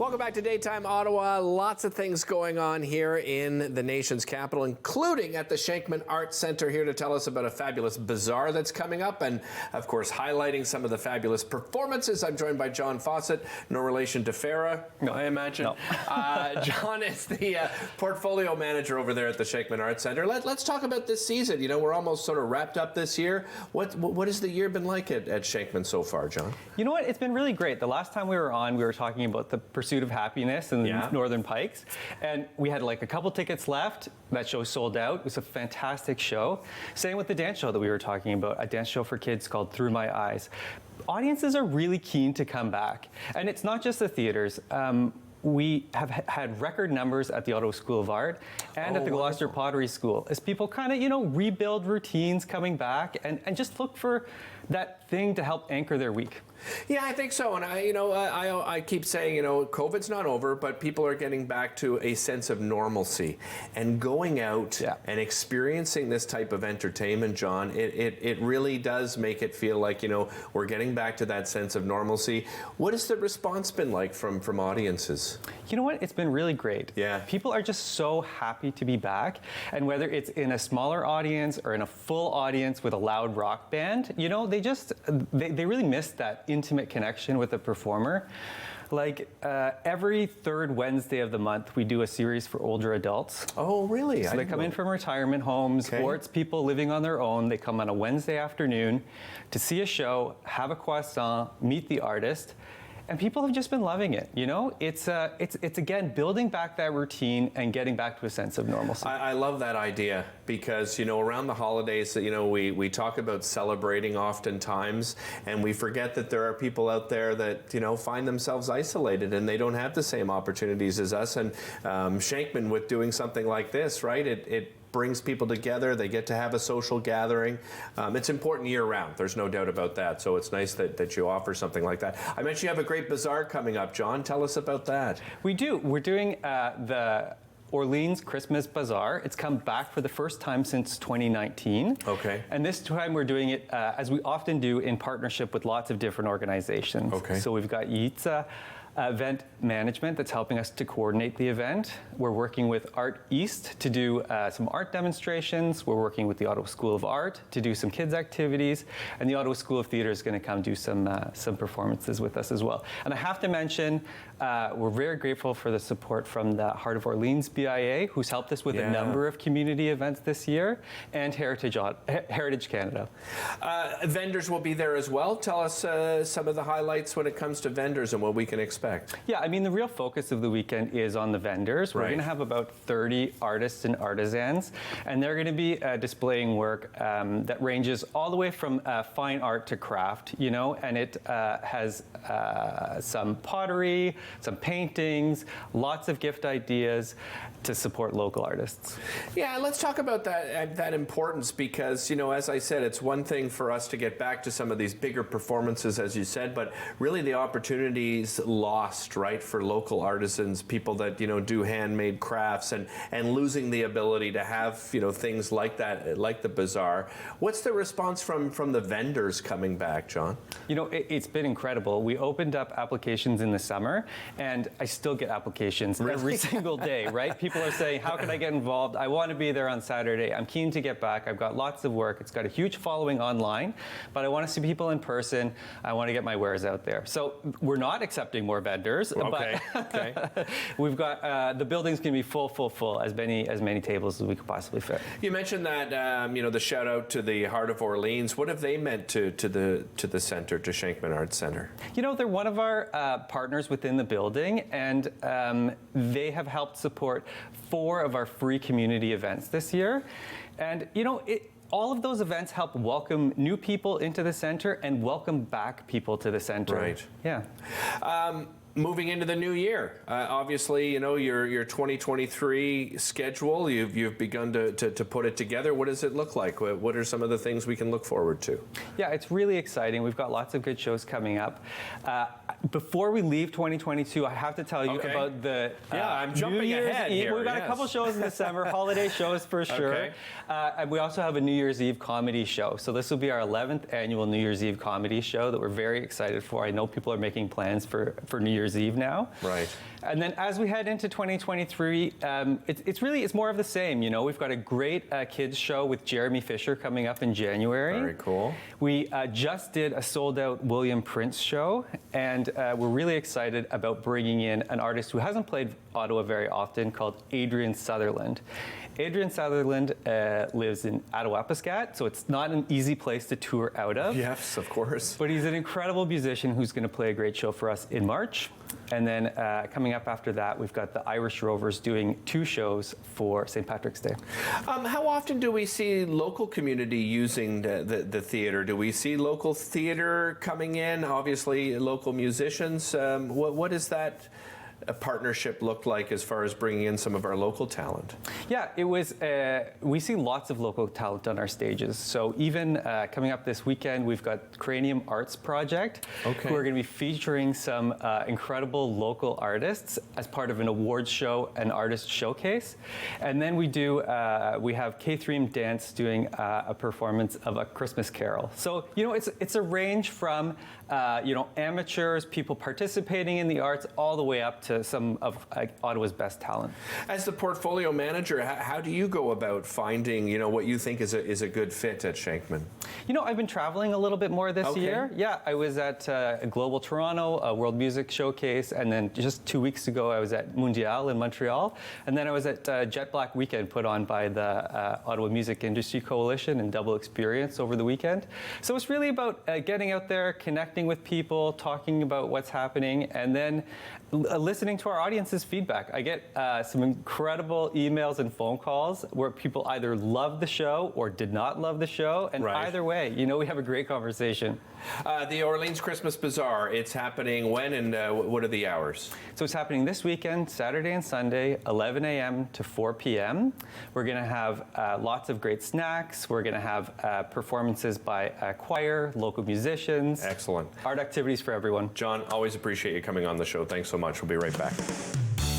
Welcome back to Daytime Ottawa. Lots of things going on here in the nation's capital, including at the Shankman Arts Centre, here to tell us about a fabulous bazaar that's coming up and, of course, highlighting some of the fabulous performances. I'm joined by John Fawcett, no relation to Farah, no, I imagine. No. John is the portfolio manager over there at the Shankman Arts Centre. Let's talk about this season. You know, we're almost sort of wrapped up this year. What has the year been like at Shankman so far, John? You know what? It's been really great. The last time we were on, we were talking about the Pursuit of Happiness in the Northern Pikes, and we had like a couple tickets left. That show sold out. It was a fantastic show. Same with the dance show that we were talking about, a dance show for kids called Through My Eyes. Audiences are really keen to come back, and it's not just the theaters. We have had record numbers at the Ottawa School of Art and at the Gloucester Pottery School as people kind of, rebuild routines coming back and just look for that thing to help anchor their week. Yeah, I think so. And I keep saying, COVID's not over, but people are getting back to a sense of normalcy and going out and experiencing this type of entertainment, John. It really does make it feel like, we're getting back to that sense of normalcy. What has the response been like from audiences? You know what? It's been really great. Yeah. People are just so happy to be back. And whether it's in a smaller audience or in a full audience with a loud rock band, they really missed that intimate connection with the performer. Like every third Wednesday of the month, we do a series for older adults. Oh, really? So they come in from retirement homes, or it's people living on their own. They come on a Wednesday afternoon to see a show, have a croissant, meet the artist. And people have just been loving it. It's again building back that routine and getting back to a sense of normalcy. I love that idea because around the holidays, we talk about celebrating oftentimes, and we forget that there are people out there that find themselves isolated and they don't have the same opportunities as us. And Shankman, with doing something like this, right? It brings people together. They get to have a social gathering. It's important year-round. There's no doubt about that. So it's nice that you offer something like that. I mentioned you have a great bazaar coming up, John. Tell us about that. We do. We're doing the Orleans Christmas Bazaar. It's come back for the first time since 2019. Okay. And this time we're doing it, as we often do, in partnership with lots of different organizations. Okay. So we've got Yitza Event Management that's helping us to coordinate the event. We're working with Art East to do some art demonstrations. We're working with the Ottawa School of Art to do some kids activities. And the Ottawa School of Theatre is going to come do some performances with us as well. And I have to mention, we're very grateful for the support from the Heart of Orleans BIA, who's helped us with a number of community events this year, and Heritage Canada. Vendors will be there as well. Tell us some of the highlights when it comes to vendors and what we can expect. Yeah, I mean, the real focus of the weekend is on the vendors. We're going to have about 30 artists and artisans, and they're going to be displaying work that ranges all the way from fine art to craft, and it has some pottery, some paintings, lots of gift ideas to support local artists. Yeah, let's talk about that importance because, as I said, it's one thing for us to get back to some of these bigger performances, as you said, but really the opportunities lost, right, for local artisans, people that, do handmade crafts and losing the ability to have, things like that, like the bazaar. What's the response from the vendors coming back, John? It's been incredible. We opened up applications in the summer, and I still get applications every single day, right? People are saying, how can I get involved? I want to be there on Saturday. I'm keen to get back. I've got lots of work. It's got a huge following online, but I want to see people in person. I want to get my wares out there. So we're not accepting more vendors, but we've got, the building's going to be full, as many tables as we could possibly fit. You mentioned that, the shout out to the Heart of Orleans. What have they meant to the center, to Shankman Arts Centre? They're one of our partners within the building, and they have helped support 4 of our free community events this year. And, all of those events help welcome new people into the center and welcome back people to the center. Right. Yeah. Moving into the new year, obviously, your 2023 schedule, you've begun to put it together. What does it look like? What are some of the things we can look forward to? Yeah, it's really exciting. We've got lots of good shows coming up. Before we leave 2022, I have to tell you about the I'm jumping New Year's ahead Eve. here. We've got a couple shows in December, holiday shows for sure. Okay. And we also have a New Year's Eve comedy show. So this will be our 11th annual New Year's Eve comedy show that we're very excited for. I know people are making plans for New Year's Eve now. Right. And then as we head into 2023, it's more of the same. You know, we've got a great kids show with Jeremy Fisher coming up in January. Very cool. We just did a sold-out William Prince show, and we're really excited about bringing in an artist who hasn't played Ottawa very often called Adrian Sutherland. Adrian Sutherland lives in Attawapiskat, so it's not an easy place to tour out of. Yes, of course. But he's an incredible musician who's going to play a great show for us in March. And then coming up after that, we've got the Irish Rovers doing 2 shows for St. Patrick's Day. How often do we see local community using the theater? Do we see local theater coming in? Obviously, local musicians. What does that partnership look like as far as bringing in some of our local talent? Yeah, it was. We see lots of local talent on our stages. So even coming up this weekend, we've got Cranium Arts Project, who are going to be featuring some incredible local artists as part of an awards show, an artist showcase. And then we have K3M Dance doing a performance of A Christmas Carol. So, you know, it's a range from, amateurs, people participating in the arts, all the way up to some of Ottawa's best talent. As the portfolio manager, how do you go about finding, what you think is a good fit at Shankman? You know, I've been traveling a little bit more this year. Yeah, I was at Global Toronto, a World Music Showcase, and then just 2 weeks ago I was at Mundial in Montreal, and then I was at Jet Black Weekend put on by the Ottawa Music Industry Coalition and Double Experience over the weekend. So it's really about getting out there, connecting with people, talking about what's happening, and then listening to our audience's feedback. I get some incredible emails and phone calls where people either love the show or did not love the show, and either way, we have a great conversation. The Orleans Christmas Bazaar, it's happening when and what are the hours? So it's happening this weekend, Saturday and Sunday, 11 a.m. to 4 p.m. We're going to have lots of great snacks. We're going to have performances by choir, local musicians. Excellent. Art activities for everyone. John, always appreciate you coming on the show. Thanks so much. We'll be right back.